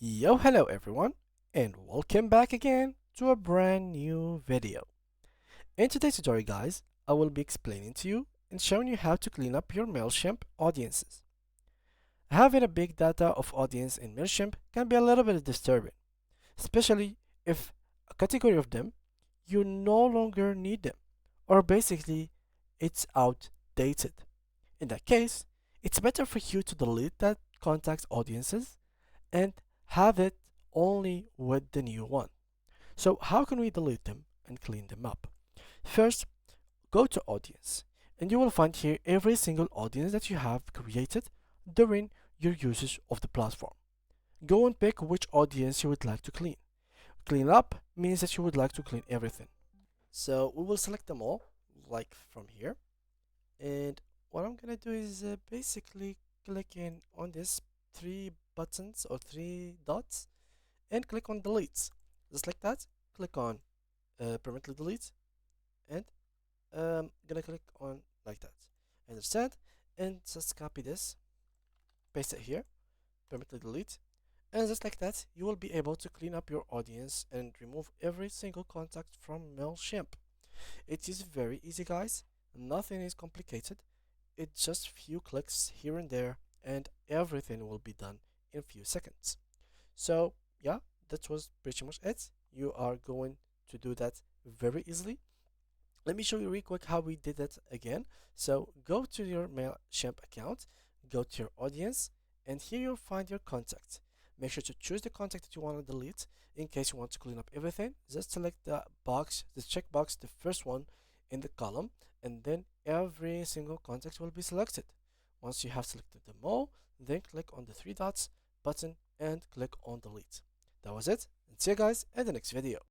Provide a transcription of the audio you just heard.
Yo, hello everyone, and welcome back again to a brand new video. In today's tutorial, guys, I will be explaining to you and showing you how to clean up your Mailchimp audiences. Having a big data of audience in Mailchimp can be a little bit disturbing, especially if a category of them you no longer need them, or basically it's outdated. In that case, it's better for you to delete that contact's audiences and have it only with the new one. So how can we delete them and clean them up? First, go to audience and you will find here every single audience that you have created during your usage of the platform. Go and pick which audience you would like to clean. Clean up means that you would like to clean everything. So we will select them all, like from here. And what I'm gonna do is basically click in on this three buttons or three dots and click on delete. Just like that, click on permanently delete and gonna click on like that. Understand? And just copy this, paste it here, permanently delete. And just like that, you will be able to clean up your audience and remove every single contact from Mailchimp. It is very easy, guys. Nothing is complicated. It's just few clicks here and there, and everything will be done in a few seconds. So yeah, that was pretty much it. You are going to do that very easily. Let me show you real quick how we did it again. So go to your Mailchimp account, go to your audience, and here you'll find your contact. Make sure to choose the contact that you want to delete. In case you want to clean up everything, just select the box, the checkbox, the first one in the column, and then every single contact will be selected. Once you have selected them all, then click on the three dots button and click on delete. That was it, and see you guys in the next video.